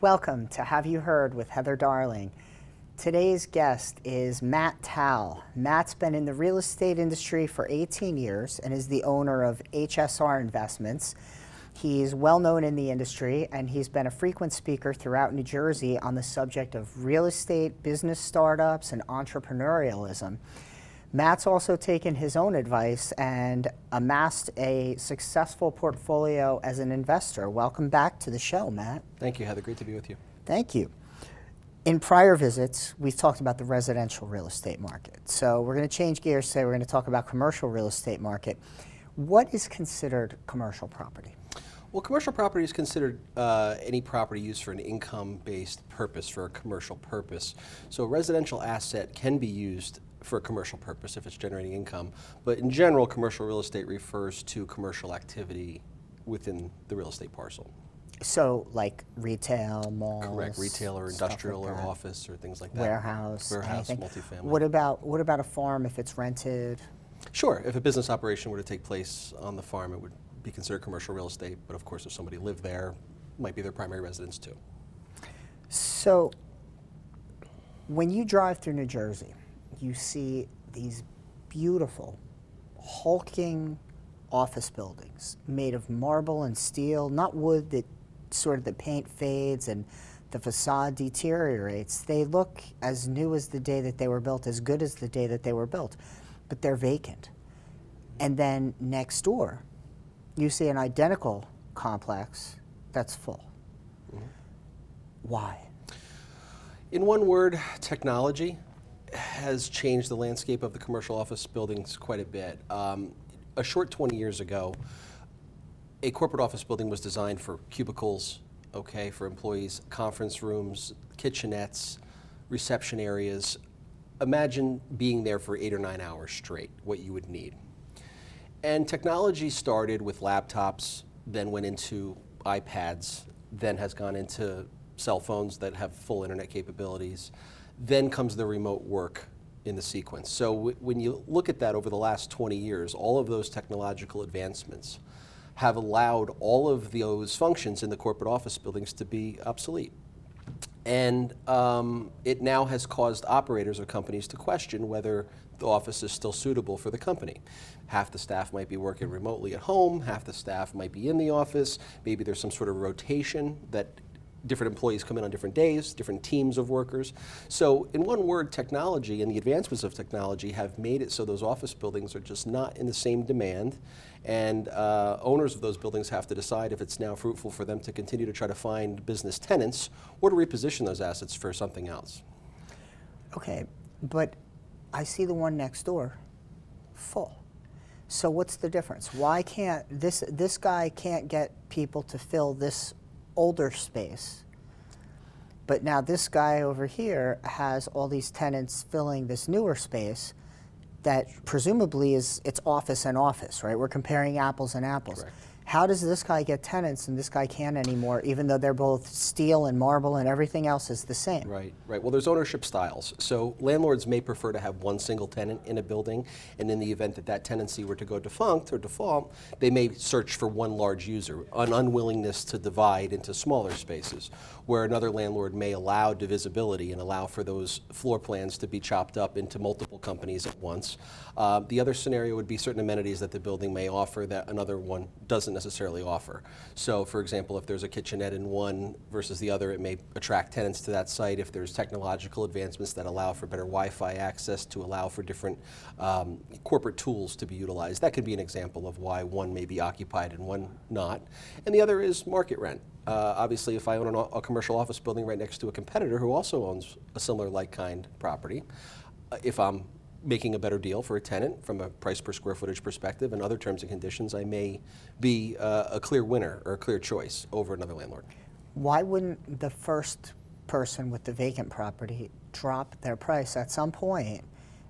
Welcome to Have You Heard with Heather Darling. Today's guest is Matt Tal. Matt's been in the real estate industry for 18 years and is the owner of HSR Investments. He's well known in the industry and he's been a frequent speaker throughout New Jersey on the subject of real estate, business startups, and entrepreneurialism. Matt's also taken his own advice and amassed a successful portfolio as an investor. Welcome back to the show, Matt. Thank you, Heather. Great to be with you. Thank you. In prior visits, we've talked about the residential real estate market. So we're going to change gears today. We're going to talk about commercial real estate market. What is considered commercial property? Well, commercial property is considered any property used for an income-based purpose, for a commercial purpose. So a residential asset can be used for a commercial purpose if it's generating income. But in general, commercial real estate refers to commercial activity within the real estate parcel. So like retail, malls? Correct, retail or industrial or office or things like that. Warehouse, anything. Multifamily. What about a farm if it's rented? Sure, if a business operation were to take place on the farm, it would be considered commercial real estate. But of course, if somebody lived there, it might be their primary residence too. So when you drive through New Jersey, you see these beautiful, hulking office buildings made of marble and steel, not wood that sort of the paint fades and the facade deteriorates. They look as new as the day that they were built, as good as the day that they were built, but they're vacant. And then next door, you see an identical complex that's full. Mm-hmm. Why? In one word, technology has changed the landscape of the commercial office buildings quite a bit. A short 20 years ago, a corporate office building was designed for cubicles, for employees, conference rooms, kitchenettes, reception areas. Imagine being there for 8 or 9 hours straight, what you would need. And technology started with laptops, then went into iPads, then has gone into cell phones that have full internet capabilities. Then comes the remote work in the sequence. So when you look at that over the last 20 years, all of those technological advancements have allowed all of those functions in the corporate office buildings to be obsolete. And it now has caused operators or companies to question whether the office is still suitable for the company. Half the staff might be working remotely at home, half the staff might be in the office, maybe there's some sort of rotation that different employees come in on different days, different teams of workers. So in one word, technology and the advancements of technology have made it so those office buildings are just not in the same demand, and owners of those buildings have to decide if it's now fruitful for them to continue to try to find business tenants or to reposition those assets for something else. Okay, but I see the one next door full. So what's the difference? Why can't this guy can't get people to fill this older space, but now this guy over here has all these tenants filling this newer space that presumably it's office and office, right? We're comparing apples and apples. Correct. How does this guy get tenants and this guy can't anymore, even though they're both steel and marble and everything else is the same? Right. Well, there's ownership styles. So landlords may prefer to have one single tenant in a building, and in the event that that tenancy were to go defunct or default, they may search for one large user, an unwillingness to divide into smaller spaces, where another landlord may allow divisibility and allow for those floor plans to be chopped up into multiple companies at once. The other scenario would be certain amenities that the building may offer that another one doesn't necessarily offer. So for example, if there's a kitchenette in one versus the other, it may attract tenants to that site. If there's technological advancements that allow for better Wi-Fi access to allow for different corporate tools to be utilized, that could be an example of why one may be occupied and one not. And the other is market rent. Obviously, if I own a commercial office building right next to a competitor who also owns a similar like-kind property, if I'm making a better deal for a tenant from a price per square footage perspective and other terms and conditions, I may be a clear winner or a clear choice over another landlord. Why wouldn't the first person with the vacant property drop their price at some point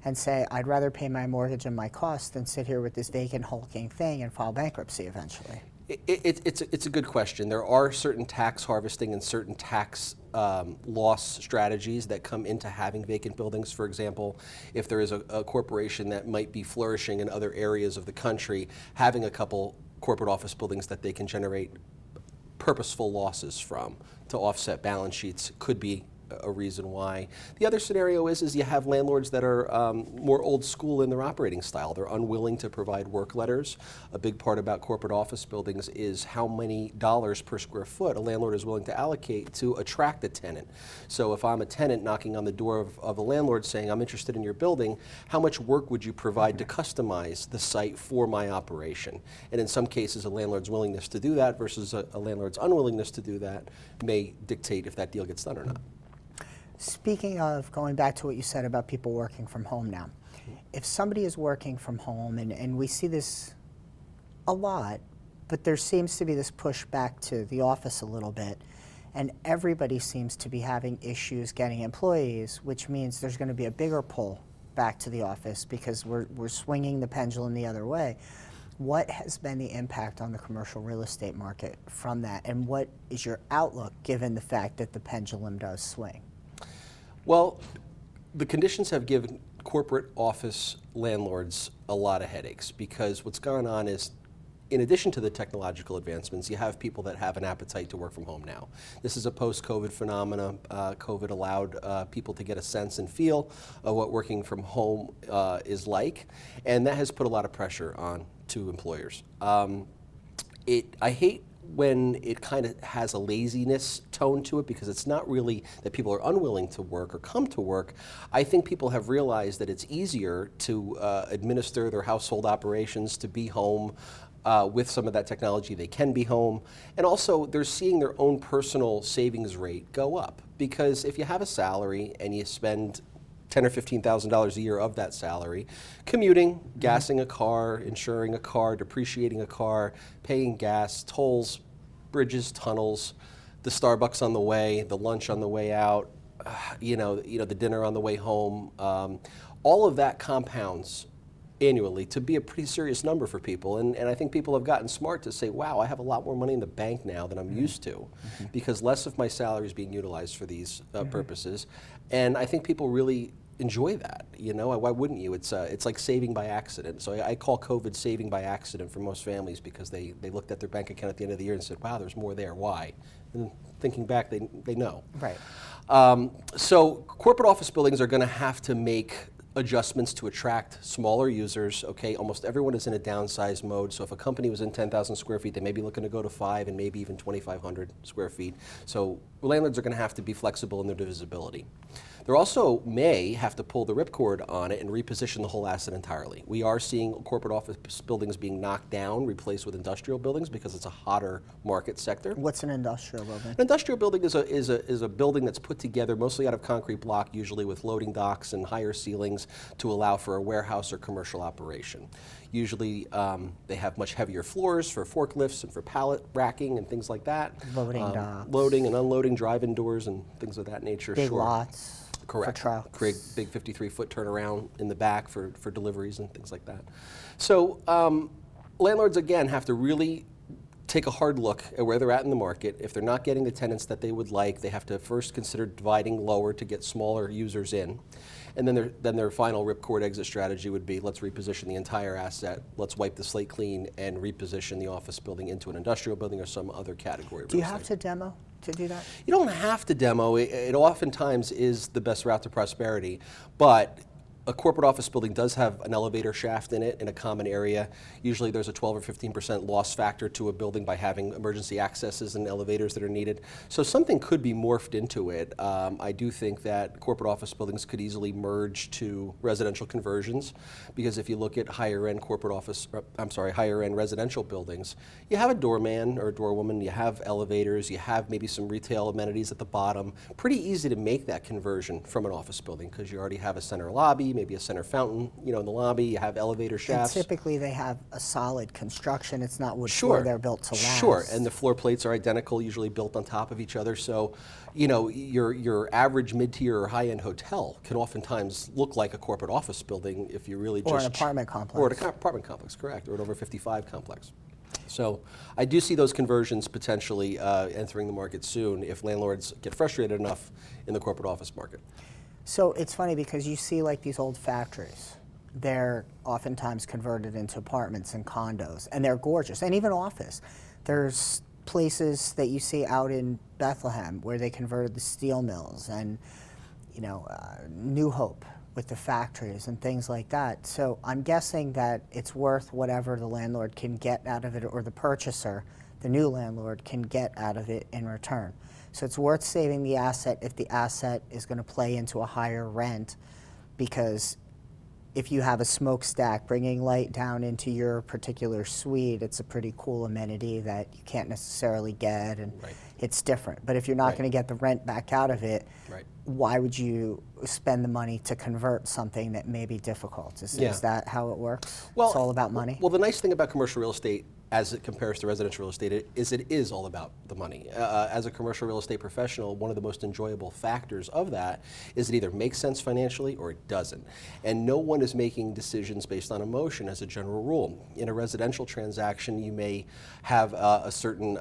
and say, I'd rather pay my mortgage and my costs than sit here with this vacant hulking thing and file bankruptcy eventually? It's a good question. There are certain tax harvesting and certain tax loss strategies that come into having vacant buildings. For example, if there is a corporation that might be flourishing in other areas of the country, having a couple corporate office buildings that they can generate purposeful losses from to offset balance sheets could be a reason why. The other scenario is you have landlords that are more old school in their operating style. They're unwilling to provide work letters. A big part about corporate office buildings is how many dollars per square foot a landlord is willing to allocate to attract a tenant. So if I'm a tenant knocking on the door of a landlord saying, I'm interested in your building, how much work would you provide to customize the site for my operation? And in some cases, a landlord's willingness to do that versus a landlord's unwillingness to do that may dictate if that deal gets done or not. Speaking of, going back to what you said about people working from home now, if somebody is working from home, and we see this a lot, but there seems to be this push back to the office a little bit, and everybody seems to be having issues getting employees, which means there's going to be a bigger pull back to the office because we're swinging the pendulum the other way. What has been the impact on the commercial real estate market from that, and what is your outlook given the fact that the pendulum does swing? Well, the conditions have given corporate office landlords a lot of headaches because what's gone on is, in addition to the technological advancements, you have people that have an appetite to work from home now. This is a post-COVID phenomena. COVID allowed people to get a sense and feel of what working from home is like, and that has put a lot of pressure on to employers. I hate when it kind of has a laziness tone to it because it's not really that people are unwilling to work or come to work. I think people have realized that it's easier to administer their household operations, to be home with some of that technology. They can be home. And also they're seeing their own personal savings rate go up because if you have a salary and you spend $10,000 or $15,000 a year of that salary, commuting, gassing a car, insuring a car, depreciating a car, paying gas, tolls, bridges, tunnels, the Starbucks on the way, the lunch on the way out, the dinner on the way home. All of that compounds annually to be a pretty serious number for people. And I think people have gotten smart to say, wow, I have a lot more money in the bank now than I'm used to because less of my salary is being utilized for these purposes. And I think people really enjoy that. Why wouldn't you? It's like saving by accident. So I call COVID saving by accident for most families because they looked at their bank account at the end of the year and said, wow, there's more there. Why? And thinking back, they know. Right. So corporate office buildings are going to have to make adjustments to attract smaller users. Okay, almost everyone is in a downsized mode. So if a company was in 10,000 square feet, they may be looking to go to 5 and maybe even 2,500 square feet. So landlords are going to have to be flexible in their divisibility. They also may have to pull the ripcord on it and reposition the whole asset entirely. We are seeing corporate office buildings being knocked down, replaced with industrial buildings because it's a hotter market sector. What's an industrial building? An industrial building is a building that's put together mostly out of concrete block, usually with loading docks and higher ceilings to allow for a warehouse or commercial operation. Usually they have much heavier floors for forklifts and for pallet racking and things like that. Loading docks. Loading and unloading drive-in doors and things of that nature. Big lots. Correct. For trucks. Big 53-foot turnaround in the back for deliveries and things like that. So landlords, again, have to really take a hard look at where they're at in the market. If they're not getting the tenants that they would like, they have to first consider dividing lower to get smaller users in. And then their final ripcord exit strategy would be, let's reposition the entire asset, let's wipe the slate clean and reposition the office building into an industrial building or some other category. Do you have to demo to do that? You don't have to demo. It oftentimes is the best route to prosperity, but a corporate office building does have an elevator shaft in it in a common area. Usually there's a 12 or 15% loss factor to a building by having emergency accesses and elevators that are needed. So something could be morphed into it. I do think that corporate office buildings could easily merge to residential conversions because if you look at higher end residential buildings, you have a doorman or a doorwoman, you have elevators, you have maybe some retail amenities at the bottom. Pretty easy to make that conversion from an office building because you already have a center lobby, maybe a center fountain, in the lobby. You have elevator shafts. And typically they have a solid construction. It's not wood floor. They're built to last. Sure, and the floor plates are identical, usually built on top of each other. So, your average mid-tier or high-end hotel can oftentimes look like a corporate office building if you really just... Or an apartment complex. Or an apartment complex, correct, or an over 55 complex. So I do see those conversions potentially entering the market soon if landlords get frustrated enough in the corporate office market. So it's funny because you see like these old factories. They're oftentimes converted into apartments and condos, and they're gorgeous. And even office. There's places that you see out in Bethlehem where they converted the steel mills, and New Hope with the factories and things like that. So I'm guessing that it's worth whatever the landlord can get out of it, or the purchaser, the new landlord, can get out of it in return. So it's worth saving the asset if the asset is going to play into a higher rent, because if you have a smokestack bringing light down into your particular suite, it's a pretty cool amenity that you can't necessarily get, and Right. it's different. But if you're not Right. going to get the rent back out of it, Right. why would you spend the money to convert something that may be difficult? Yeah. Is that how it works? Well, It's all about money? Well, the nice thing about commercial real estate, as it compares to residential real estate, it is all about the money. As a commercial real estate professional, one of the most enjoyable factors of that is it either makes sense financially or it doesn't. And no one is making decisions based on emotion as a general rule. In a residential transaction, you may have a certain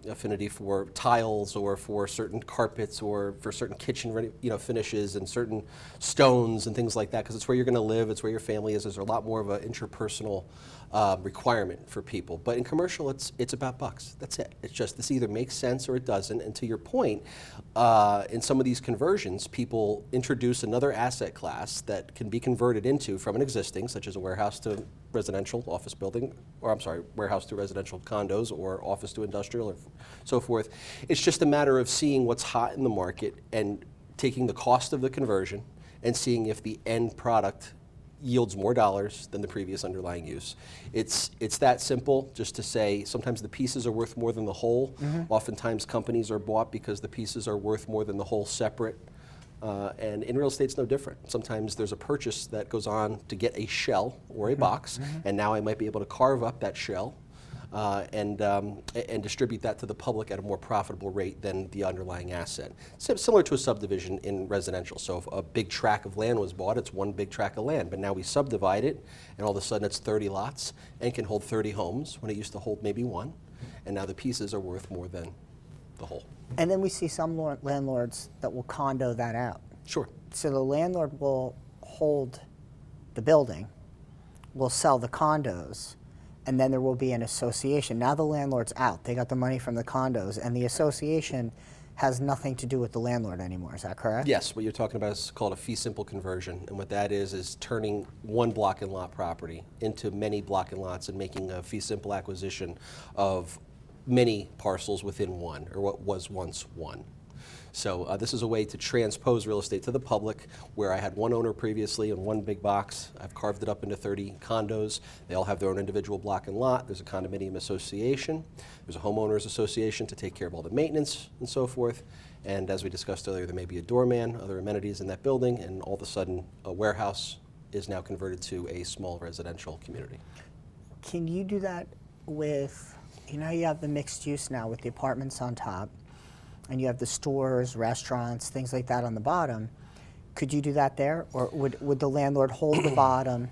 affinity for tiles, or for certain carpets, or for certain kitchen finishes, and certain stones and things like that, because it's where you're going to live, it's where your family is. There's a lot more of an interpersonal requirement for people. But in commercial, it's about bucks. That's it. It's just, this either makes sense or it doesn't. And to your point, in some of these conversions, people introduce another asset class that can be converted into from an existing, such as a warehouse to residential office building, or I'm sorry, warehouse to residential condos, or office to industrial, or so forth. It's just a matter of seeing what's hot in the market and taking the cost of the conversion and seeing if the end product yields more dollars than the previous underlying use. It's that simple, just to say sometimes the pieces are worth more than the whole. Oftentimes companies are bought because the pieces are worth more than the whole separate. And in real estate, it's no different. Sometimes there's a purchase that goes on to get a shell or a box, and now I might be able to carve up that shell and distribute that to the public at a more profitable rate than the underlying asset. Similar to a subdivision in residential. So if a big tract of land was bought, it's one big tract of land, but now we subdivide it, and all of a sudden it's 30 lots and can hold 30 homes when it used to hold maybe one, and now the pieces are worth more than the whole. And then we see some landlords that will condo that out. Sure. So the landlord will hold the building, will sell the condos, and then there will be an association. Now the landlord's out. They got the money from the condos, and the association has nothing to do with the landlord anymore. Is that correct? Yes, what you're talking about is called a fee simple conversion, and what that is turning one block and lot property into many block and lots and making a fee simple acquisition of many parcels within one, or what was once one. So this is a way to transpose real estate to the public, where I had one owner previously and one big box. I've carved it up into 30 condos. They all have their own individual block and lot. There's a condominium association. There's a homeowners association to take care of all the maintenance and so forth. And as we discussed earlier, there may be a doorman, other amenities in that building, and all of a sudden a warehouse is now converted to a small residential community. Can you do that with, you have the mixed use now with the apartments on top, and you have the stores, restaurants, things like that on the bottom. Could you do that there? Or would the landlord hold the bottom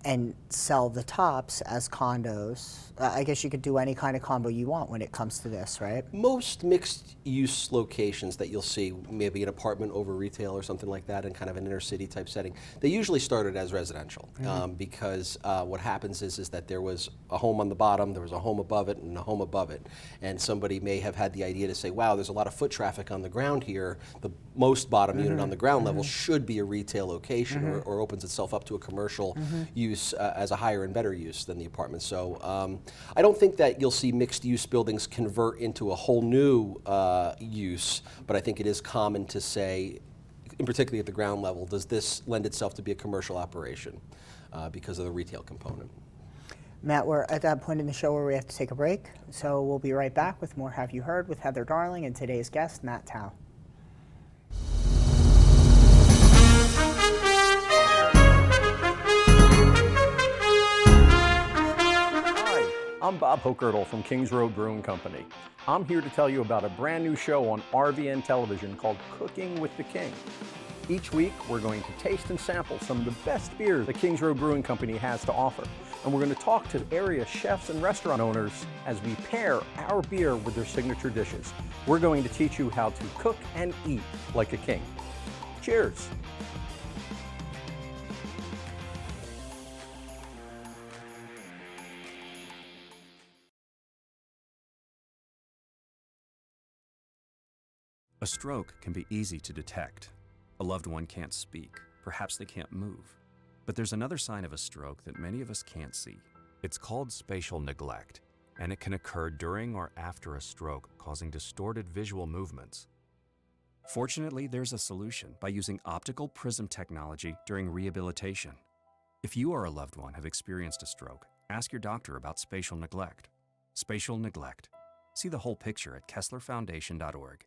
and sell the tops as condos? I guess you could do any kind of combo you want when it comes to this, right? Most mixed-use locations that you'll see, maybe an apartment over retail or something like that in kind of an inner city type setting, they usually started as residential because what happens is that there was a home on the bottom, there was a home above it, and a home above it. And somebody may have had the idea to say, wow, there's a lot of foot traffic on the ground here. The most bottom unit on the ground level should be a retail location or opens itself up to a commercial use as a higher and better use than the apartment. So I don't think that you'll see mixed-use buildings convert into a whole new use, but I think it is common to say, and particularly at the ground level, does this lend itself to be a commercial operation because of the retail component? Matt, we're at that point in the show where we have to take a break, so we'll be right back with more Have You Heard with Heather Darling and today's guest, Matt Tao. I'm Bob Hochgertel from Kings Road Brewing Company. I'm here to tell you about a brand new show on RVN Television called Cooking with the King. Each week, we're going to taste and sample some of the best beers the Kings Road Brewing Company has to offer. And we're going to talk to area chefs and restaurant owners as we pair our beer with their signature dishes. We're going to teach you how to cook and eat like a king. Cheers. A stroke can be easy to detect. A loved one can't speak, perhaps they can't move. But there's another sign of a stroke that many of us can't see. It's called spatial neglect, and it can occur during or after a stroke, causing distorted visual movements. Fortunately, there's a solution by using optical prism technology during rehabilitation. If you or a loved one have experienced a stroke, ask your doctor about spatial neglect. Spatial neglect. See the whole picture at KesslerFoundation.org.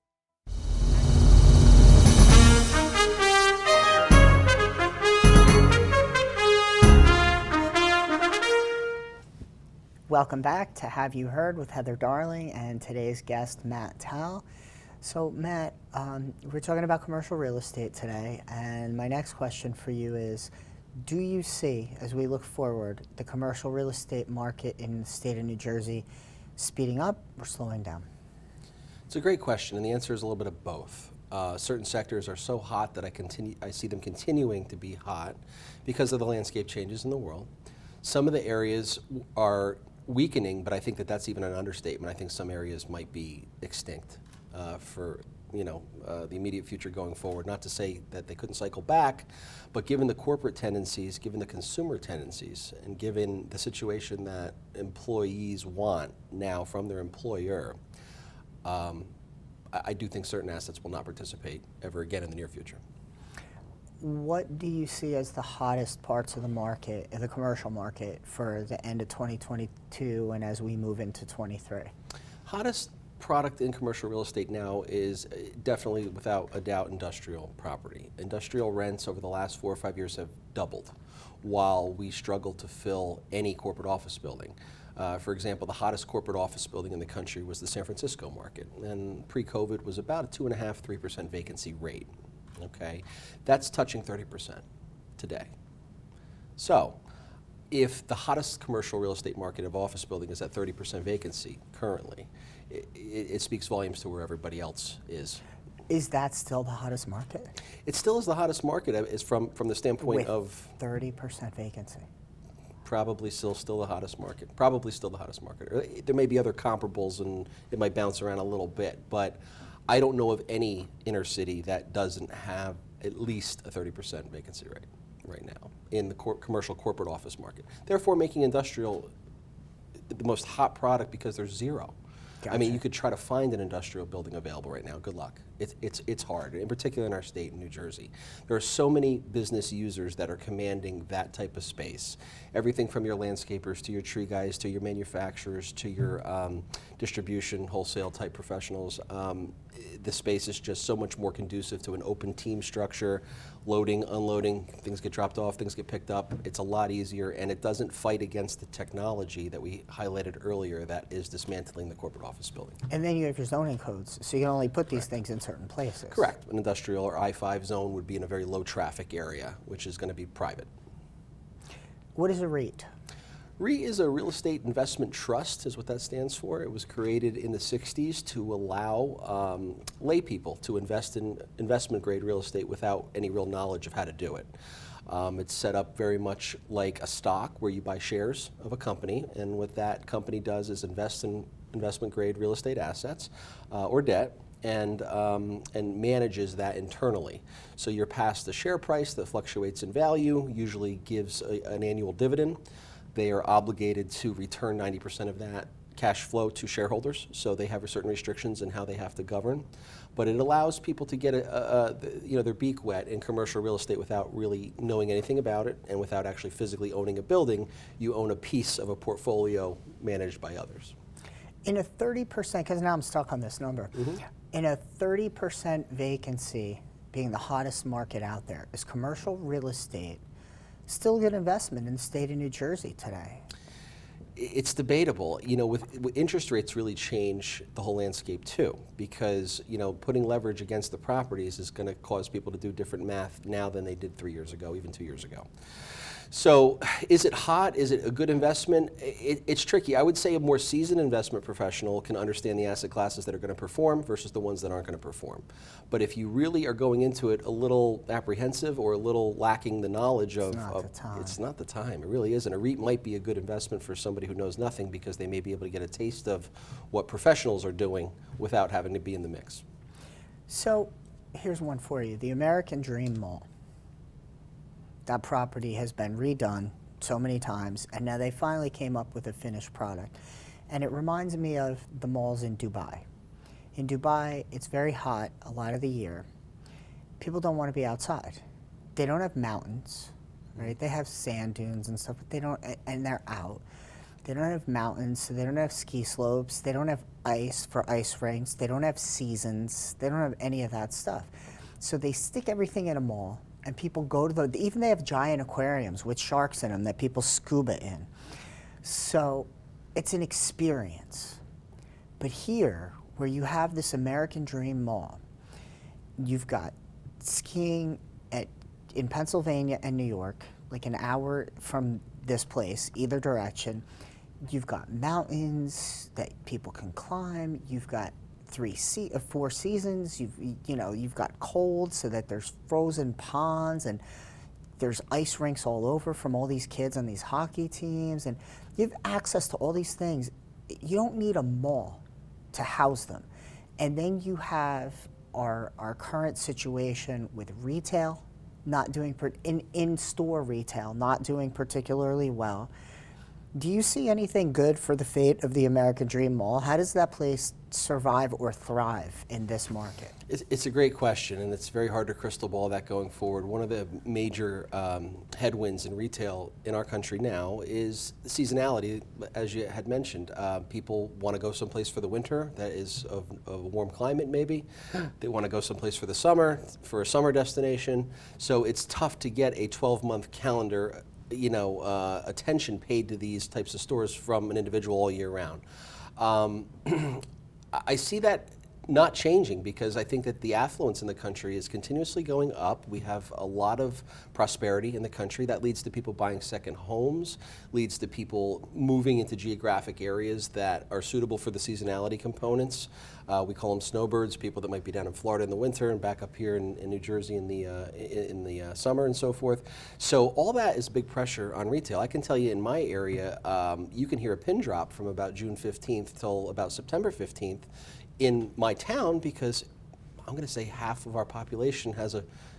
Welcome back to Have You Heard with Heather Darling and today's guest, Matt Tal. So, Matt, we're talking about commercial real estate today, and my next question for you is, do you see, as we look forward, the commercial real estate market in the state of New Jersey speeding up or slowing down? It's a great question, and the answer is a little bit of both. Certain sectors are so hot that I see them continuing to be hot because of the landscape changes in the world. Some of the areas are weakening, but I think that that's even an understatement. I think some areas might be extinct for the immediate future going forward. Not to say that they couldn't cycle back, but given the corporate tendencies, given the consumer tendencies, and given the situation that employees want now from their employer, I do think certain assets will not participate ever again in the near future. What do you see as the hottest parts of the market, the commercial market, for the end of 2022 and as we move into 23? Hottest product in commercial real estate now is definitely, without a doubt, industrial property. Industrial rents over the last 4 or 5 years have doubled, while we struggle to fill any corporate office building. For example, the hottest corporate office building in the country was the San Francisco market, and pre-COVID was about a 2.5–3% vacancy rate. Okay, that's touching 30% today. So, if the hottest commercial real estate market of office building is at 30% vacancy currently, it speaks volumes to where everybody else is. Is that still the hottest market? It still is the hottest market, is from the standpoint With of 30% vacancy. probably still the hottest market. Probably still the hottest market. There may be other comparables, and it might bounce around a little bit, but I don't know of any inner city that doesn't have at least a 30% vacancy rate right now in the commercial corporate office market. Therefore, making industrial the most hot product because there's zero. Gotcha. I mean, you could try to find an industrial building available right now. Good luck. It's hard, in particular in our state, in New Jersey. There are so many business users that are commanding that type of space. Everything from your landscapers to your tree guys to your manufacturers to your distribution, wholesale type professionals. The space is just so much more conducive to an open team structure, loading, unloading, things get dropped off, things get picked up. It's a lot easier, and it doesn't fight against the technology that we highlighted earlier that is dismantling the corporate office building. And then you have your zoning codes, so you can only put these things in certain places. Correct. An industrial or I-5 zone would be in a very low traffic area, which is going to be private. What is a REIT? REIT is a real estate investment trust, is what that stands for. It was created in the 60s to allow lay people to invest in investment grade real estate without any real knowledge of how to do it. It's set up very much like a stock where you buy shares of a company, and what that company does is invest in investment grade real estate assets or debt, and manages that internally. So you're past the share price that fluctuates in value, usually gives an annual dividend. They are obligated to return 90% of that cash flow to shareholders, so they have certain restrictions in how they have to govern. But it allows people to get their beak wet in commercial real estate without really knowing anything about it, and without actually physically owning a building. You own a piece of a portfolio managed by others. In a 30%, because now I'm stuck on this number, in a 30% vacancy being the hottest market out there, is commercial real estate still a good investment in the state of New Jersey today? It's debatable. With interest rates really change the whole landscape too, because putting leverage against the properties is going to cause people to do different math now than they did 3 years ago, even 2 years ago. So is it hot? Is it a good investment? It's tricky. I would say a more seasoned investment professional can understand the asset classes that are going to perform versus the ones that aren't going to perform. But if you really are going into it a little apprehensive or a little lacking the knowledge it's not the time. It really isn't. A REIT might be a good investment for somebody who knows nothing, because they may be able to get a taste of what professionals are doing without having to be in the mix. So here's one for you. The American Dream Mall. That property has been redone so many times, and now they finally came up with a finished product. And it reminds me of the malls in Dubai. In Dubai, it's very hot a lot of the year. People don't want to be outside. They don't have mountains, right? They have sand dunes and stuff, but they don't, and they're out. They don't have mountains, so they don't have ski slopes. They don't have ice for ice rinks. They don't have seasons. They don't have any of that stuff. So they stick everything in a mall, and people go to the, even they have giant aquariums with sharks in them that people scuba in. So it's an experience. But here, where you have this American Dream Mall, you've got skiing in Pennsylvania and New York, like an hour from this place, either direction. You've got mountains that people can climb. You've got 4 seasons. You've got cold, so that there's frozen ponds, and there's ice rinks all over from all these kids on these hockey teams, and you have access to all these things. You don't need a mall to house them. And then you have our current situation with retail not doing in-store retail not doing particularly well. Do you see anything good for the fate of the American Dream Mall? How does that place survive or thrive in this market? It's a great question, and it's very hard to crystal ball that going forward. One of the major headwinds in retail in our country now is the seasonality, as you had mentioned. People want to go someplace for the winter that is of a warm climate, maybe. They want to go someplace for the summer, for a summer destination. So it's tough to get a 12-month calendar attention paid to these types of stores from an individual all year round. I see that not changing because I think that the affluence in the country is continuously going up. We have a lot of prosperity in the country that leads to people buying second homes, leads to people moving into geographic areas that are suitable for the seasonality components. We call them snowbirds, people that might be down in Florida in the winter and back up here in New Jersey in the summer and so forth. So all that is big pressure on retail. I can tell you in my area, you can hear a pin drop from about June 15th till about September 15th in my town, because I'm going to say half of our population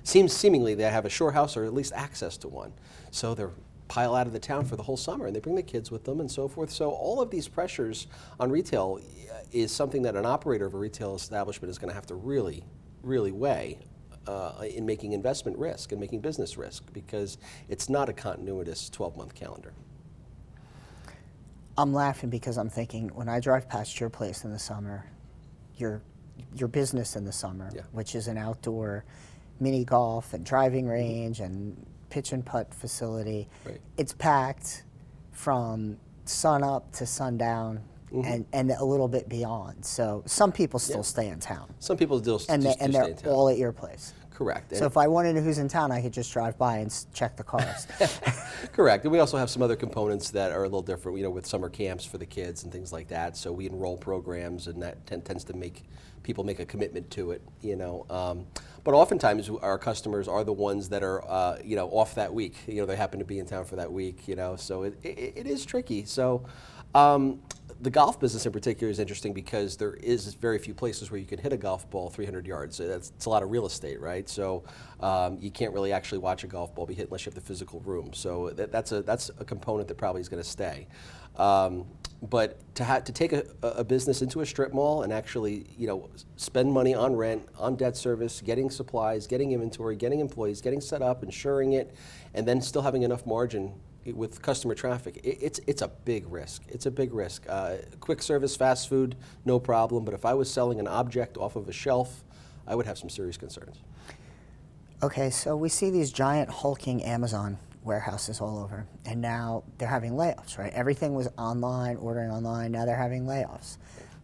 seemingly they have a shore house or at least access to one. So they're pile out of the town for the whole summer, and they bring the kids with them and so forth. So all of these pressures on retail is something that an operator of a retail establishment is going to have to really, really weigh in making investment risk and making business risk, because it's not a continuous 12-month calendar. I'm laughing because I'm thinking, when I drive past your place in the summer, your business in the summer, Yeah. which is an outdoor mini golf and driving range and pitch and putt facility, Right. it's packed from sun up to sundown and a little bit beyond. So some people still stay in town, Some people do and just they're stay in town. all at your place. Correct. So if I wanted to know who's in town, I could just drive by and check the cars. Correct. And we also have some other components that are a little different, with summer camps for the kids and things like that. So we enroll programs, and that tends to make people make a commitment to it, But oftentimes our customers are the ones that are, off that week. They happen to be in town for that week, So it is tricky. So the golf business in particular is interesting because there is very few places where you can hit a golf ball 300 yards. It's a lot of real estate, right? So you can't really actually watch a golf ball be hit unless you have the physical room. So that's a component that probably is going to stay. But to take a business into a strip mall and actually, spend money on rent, on debt service, getting supplies, getting inventory, getting employees, getting set up, insuring it, and then still having enough margin with customer traffic, it's a big risk. It's a big risk. Quick service, fast food, no problem. But if I was selling an object off of a shelf, I would have some serious concerns. Okay, so we see these giant hulking Amazon warehouses all over, and now they're having layoffs, right? Everything was online, ordering online, now they're having layoffs.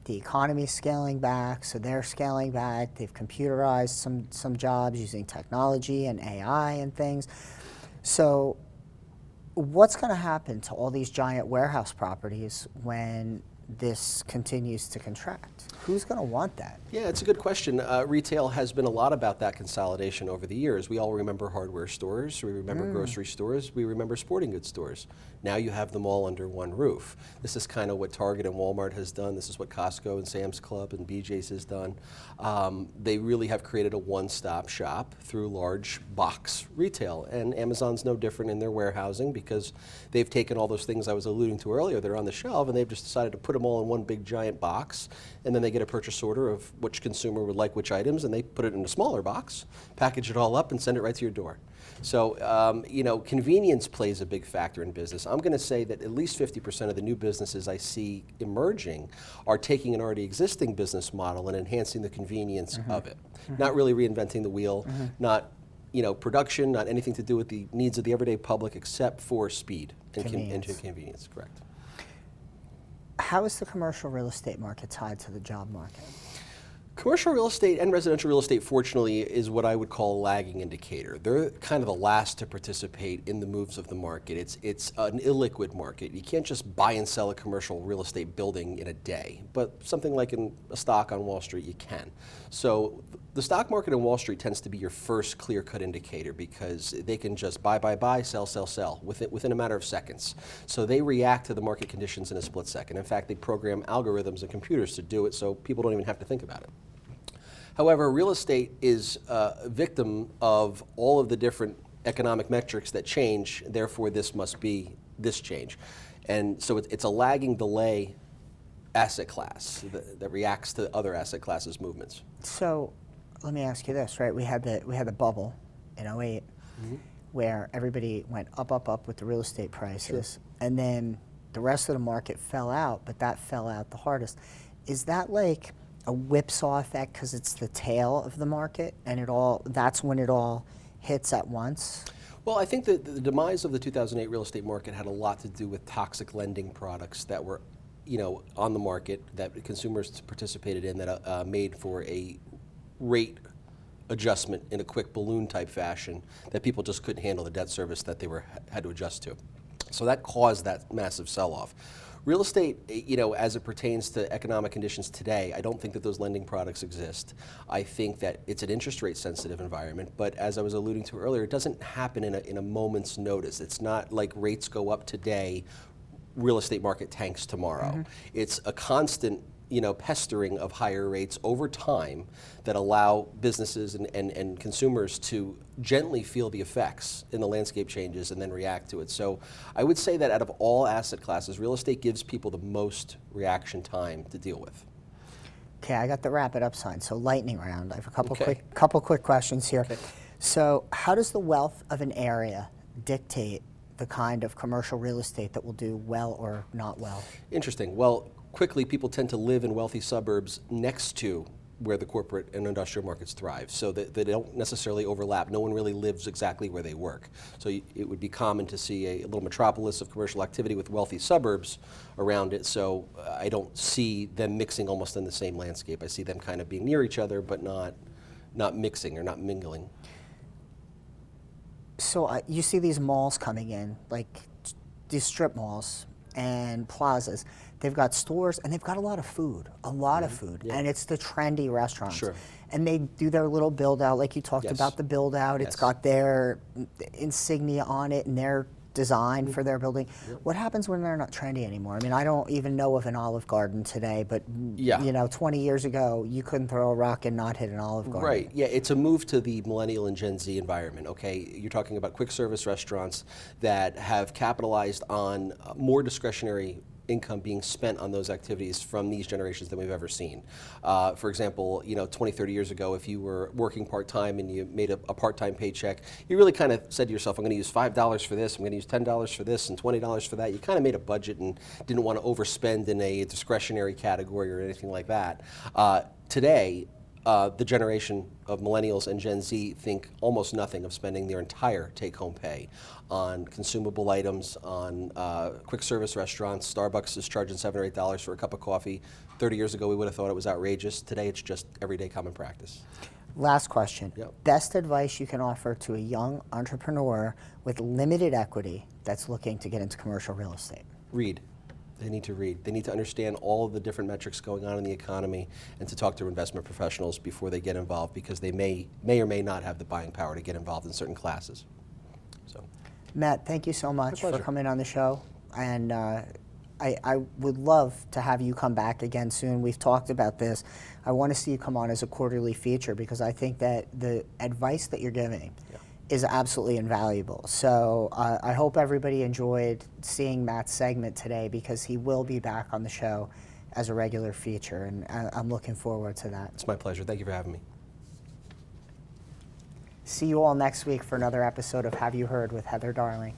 The economy's scaling back, so they're scaling back. They've computerized some jobs using technology and AI and things. So what's going to happen to all these giant warehouse properties when this continues to contract? Who's going to want that? Yeah, it's a good question. Retail has been a lot about that consolidation over the years. We all remember hardware stores, we remember grocery stores, we remember sporting goods stores. Now you have them all under one roof. This is kind of what Target and Walmart has done. This is what Costco and Sam's Club and BJ's has done. They really have created a one-stop shop through large box retail. And Amazon's no different in their warehousing because they've taken all those things I was alluding to earlier that are on the shelf and they've just decided to put them all in one big giant box, and then they get a purchase order of which consumer would like which items, and they put it in a smaller box, package it all up, and send it right to your door. So, convenience plays a big factor in business. I'm going to say that at least 50% of the new businesses I see emerging are taking an already existing business model and enhancing the convenience of it. Not really reinventing the wheel, not production, not anything to do with the needs of the everyday public except for speed and convenience, correct. How is the commercial real estate market tied to the job market? Commercial real estate and residential real estate, fortunately, is what I would call a lagging indicator. They're kind of the last to participate in the moves of the market. It's an illiquid market. You can't just buy and sell a commercial real estate building in a day, but something like in a stock on Wall Street, you can. So the stock market on Wall Street tends to be your first clear-cut indicator because they can just buy, sell, sell within a matter of seconds. So they react to the market conditions in a split second. In fact, they program algorithms and computers to do it so people don't even have to think about it. However, real estate is a victim of all of the different economic metrics that change, therefore this must be this change. And so it's a lagging delay asset class that reacts to other asset classes' movements. So let me ask you this, right? We had the bubble in '08 where everybody went up with the real estate prices, and then the rest of the market fell out, but that fell out the hardest. Is that like a whipsaw effect because it's the tail of the market and that's when it all hits at once? Well, I think that the demise of the 2008 real estate market had a lot to do with toxic lending products that were on the market that consumers participated in that made for a rate adjustment in a quick balloon type fashion that people just couldn't handle the debt service that they had to adjust to. So that caused that massive sell-off. Real estate, as it pertains to economic conditions today, I don't think that those lending products exist. I think that it's an interest rate sensitive environment, but as I was alluding to earlier, it doesn't happen in a moment's notice. It's not like rates go up today, real estate market tanks tomorrow. It's a constant pestering of higher rates over time that allow businesses and consumers to gently feel the effects in the landscape changes and then react to it. So I would say that out of all asset classes, real estate gives people the most reaction time to deal with. Okay, I got the wrap it up sign. So lightning round. I have a couple quick questions here. Okay. So how does the wealth of an area dictate the kind of commercial real estate that will do well or not well? Interesting. Well, quickly, people tend to live in wealthy suburbs next to where the corporate and industrial markets thrive, so that they don't necessarily overlap. No one really lives exactly where they work. So it would be common to see a little metropolis of commercial activity with wealthy suburbs around it, so I don't see them mixing almost in the same landscape. I see them kind of being near each other, but not mixing or not mingling. So you see these malls coming in, like these strip malls and plazas. They've got stores and they've got a lot of food, and it's the trendy restaurants. Sure. And they do their little build out, like you talked about the build out. Yes. It's got their insignia on it and their design for their building. What happens when they're not trendy anymore? I mean, I don't even know of an Olive Garden today, but 20 years ago, you couldn't throw a rock and not hit an Olive Garden. Right, yeah, it's a move to the millennial and Gen Z environment, okay? You're talking about quick service restaurants that have capitalized on more discretionary income being spent on those activities from these generations than we've ever seen. For example, 20, 30 years ago, if you were working part-time and you made a part-time paycheck, you really kind of said to yourself, I'm going to use $5 for this, I'm going to use $10 for this, and $20 for that. You kind of made a budget and didn't want to overspend in a discretionary category or anything like that. Today, the generation of millennials and Gen Z think almost nothing of spending their entire take-home pay on consumable items, on quick service restaurants. Starbucks is charging $7 or $8 for a cup of coffee. 30 years ago, we would have thought it was outrageous. Today, it's just everyday common practice. Last question. Yep. Best advice you can offer to a young entrepreneur with limited equity that's looking to get into commercial real estate? Read. They need to read. They need to understand all of the different metrics going on in the economy and to talk to investment professionals before they get involved, because they may or may not have the buying power to get involved in certain classes. So, Matt, thank you so much for pleasure. coming on the show. And I would love to have you come back again soon. We've talked about this. I want to see you come on as a quarterly feature, because I think that the advice that you're giving is absolutely invaluable. So I hope everybody enjoyed seeing Matt's segment today, because he will be back on the show as a regular feature, and I'm looking forward to that. it's my pleasure. Thank you for having me. See you all next week for another episode of Have You Heard with Heather Darling.